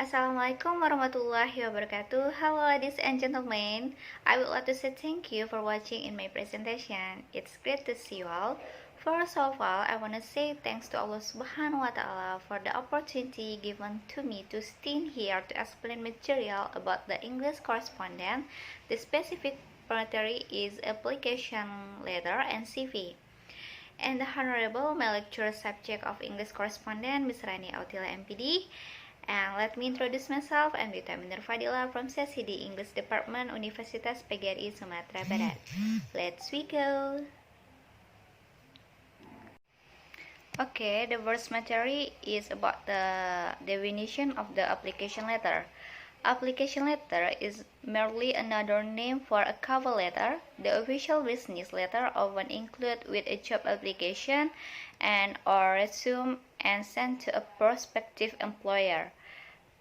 Assalamualaikum warahmatullahi wabarakatuh. Hello ladies and gentlemen. I would like to say thank you for watching in my presentation. It's great to see you all. First of all, I want to say thanks to Allah Subhanahu wa Ta'ala for the opportunity given to me to stand here to explain material about the English correspondence. The specific material is application letter and CV. And the Honorable my lecturer subject of English correspondence, Ms. Rani Autila MPD. And let me introduce myself. I'm Dwi Utami Nurfadhillah from CSID English Department, Universitas PGRI Sumatera Barat. Let's we go. Okay, the first material is about the definition of the application letter. Application letter is merely another name for a cover letter. The official business letter often included with a job application and or resume and sent to a prospective employer.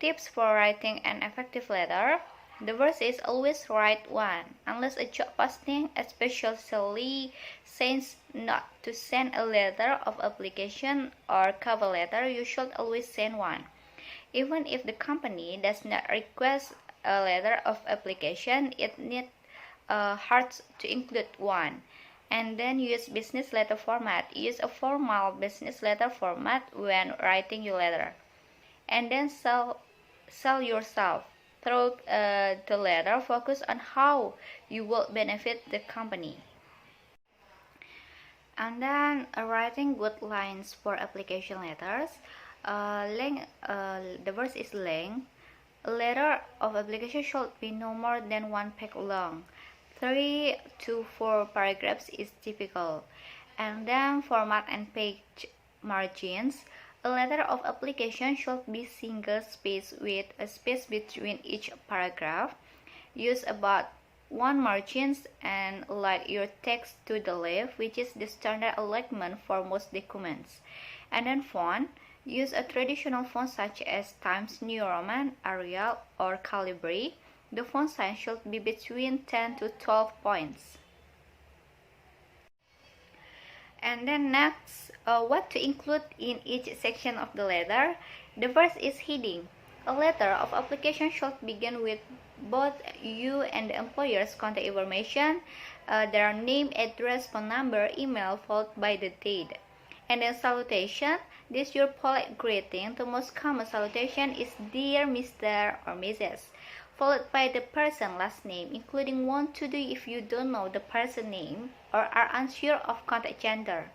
Tips for writing an effective letter. The first is always write one. Unless a job posting especially says not to send a letter of application or cover letter, you should always send one. Even if the company does not request a letter of application, it needs hard to include one. And then use business letter format. Use a formal business letter format when writing your letter. And then sell yourself. Through the letter, focus on how you will benefit the company. And then writing good lines for application letters. The first is length. A letter of application should be no more than 1 page long. 3 to 4 paragraphs is typical. And then format and page margins. A letter of application should be single space with a space between each paragraph. Use about 1 margins and align your text to the left, which is the standard alignment for most documents. And then font. Use a traditional font such as Times New Roman, Arial, or Calibri. The font size should be between 10 to 12 points. And then next, what to include in each section of the letter. The first is heading. A letter of application should begin with both you and the employer's contact information, their name, address, phone number, email, followed by the date. And then salutation. This is your polite greeting. The most common salutation is Dear Mr. or Mrs., followed by the person last name, including 1 to 2 if you don't know the person name or are unsure of contact gender.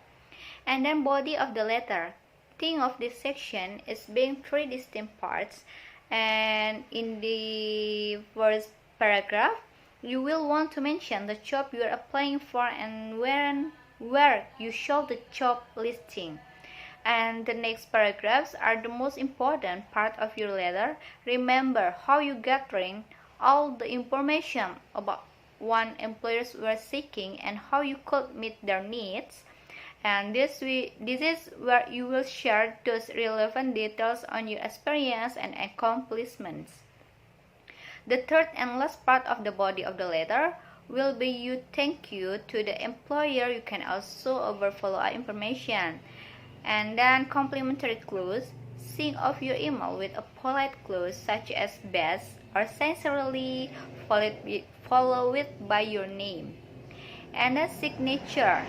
And then body of the letter. Think of this section as being 3 distinct parts, and in the first paragraph you will want to mention the job you are applying for and where you show the job listing. And the next paragraphs are the most important part of your letter. Remember how you gathering all the information about what employers were seeking and how you could meet their needs. And this is where you will share those relevant details on your experience and accomplishments. The third and last part of the body of the letter will be you thank you to the employer. You can also over follow-up information. And then complimentary clause. Think of your email with a polite clause such as best or sincerely, follow it by your name. And a signature.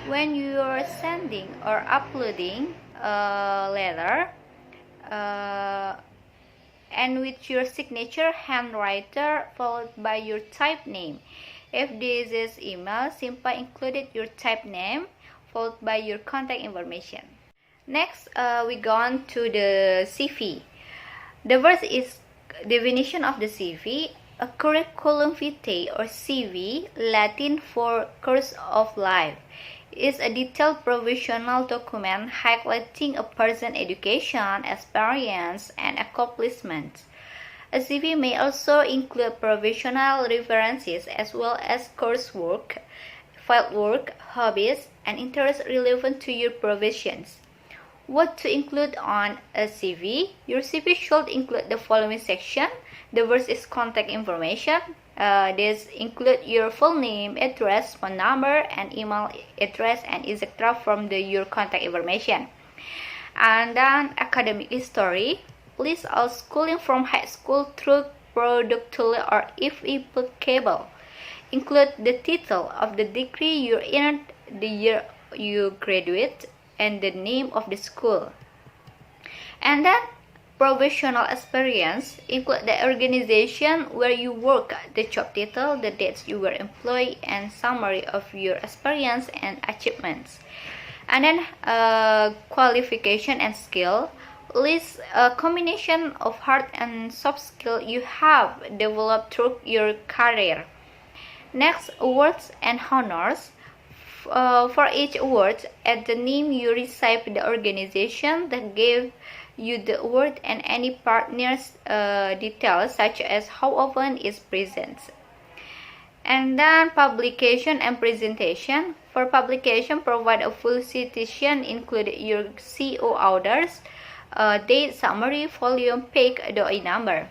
When you are sending or uploading a letter, and with your signature handwriter followed by your type name. If this is email, simply include your type name followed by your contact information. Next, we go on to the CV. The first is definition of the CV. A curriculum vitae or CV, Latin for course of life, is a detailed professional document highlighting a person's education, experience, and accomplishments. A CV may also include professional references as well as coursework, fieldwork, hobbies, and interests relevant to your professions. What to include on a CV? Your CV should include the following section. The first is contact information. This include your full name, address, phone number, and email address, and etc. from your contact information. And then academic history. List all schooling from high school through productively or if applicable. Include the title of the degree you earned the year you graduate and the name of the school. And then professional experience, include the organization where you work, the job title, the dates you were employed, and summary of your experience and achievements. And then qualification and skill, list a combination of hard and soft skill you have developed through your career. Next, awards and honors. For each award, add the name you received, the organization that gave you the award, and any partner's details such as how often is present. And then publication and presentation. For publication, provide a full citation including your CO orders, date, summary, volume, page, DOI number.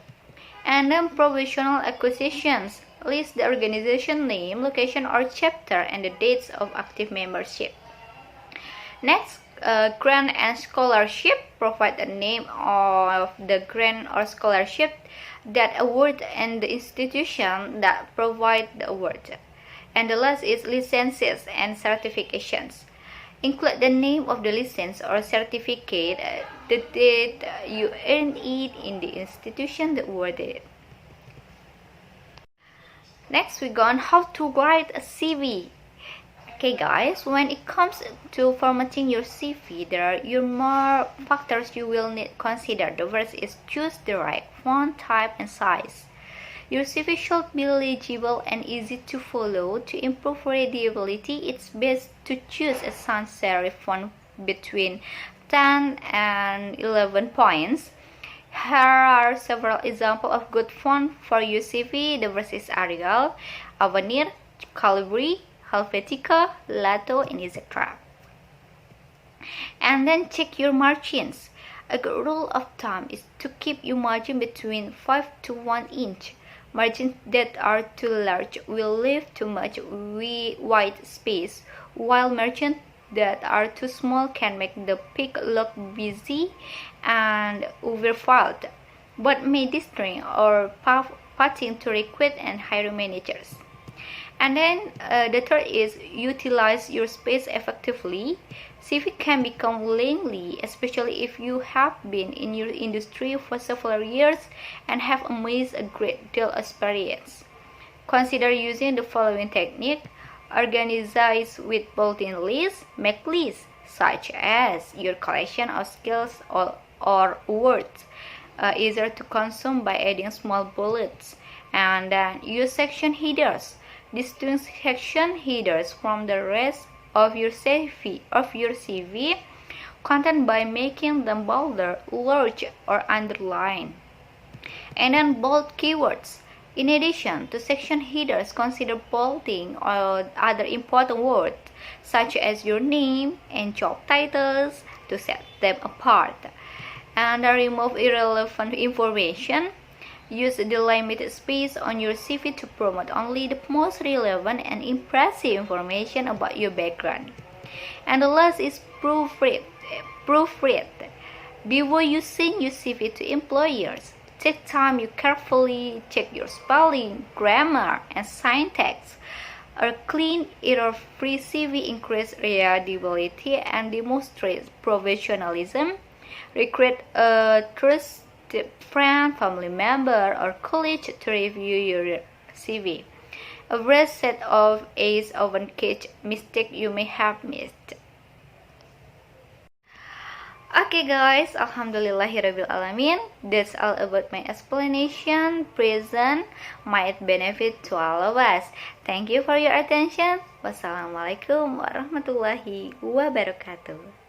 And then professional acquisitions. List the organization name, location or chapter, and the dates of active membership. Next, grant and scholarship. Provide the name of the grant or scholarship that award and the institution that provide the award. And the last is licenses and certifications. Include the name of the license or certificate, the date you earned it in the institution that awarded it. Next, we go on how to write a CV. Okay guys, when it comes to formatting your CV, there are more factors you will need to consider. The first is choose the right font type and size. Your CV should be legible and easy to follow. To improve readability, it's best to choose a sans serif font between 10 and 11 points. Here are several examples of good font for your CV. The first is Arial, Avenir, Calibri, Helvetica, Lato, and etc. And then check your margins. A good rule of thumb is to keep your margin between 5 to 1 inch. Margins that are too large will leave too much white space, while margins that are too small can make the pic look busy and overfilled, but may distract or pathing to recruit and hiring managers. And then the third is utilize your space effectively. CV can become lengthy, especially if you have been in your industry for several years and have amassed a great deal of experience. Consider using the following technique. Organize with built-in lists. Make lists such as your collection of skills or words, easier to consume by adding small bullets. And then use section headers. Distinguish section headers from the rest of your CV content by making them bolder, large, or underlined. And then bold keywords. In addition to section headers, consider bolding or other important words such as your name and job titles to set them apart. And remove irrelevant information. Use the limited space on your CV to promote only the most relevant and impressive information about your background. And the last is proofread. Before you send your CV to employers, take time to carefully check your spelling, grammar, and syntax. A clean, error-free CV increases readability and demonstrates professionalism. Recruit a trusted friend, family member, or colleague to review your CV. A fresh set of eyes often catch mistakes you may have missed. Okay guys, alhamdulillahirabbil that's all about my explanation. Present might benefit to all of us. Thank you for your attention. Wassalamualaikum warahmatullahi wabarakatuh.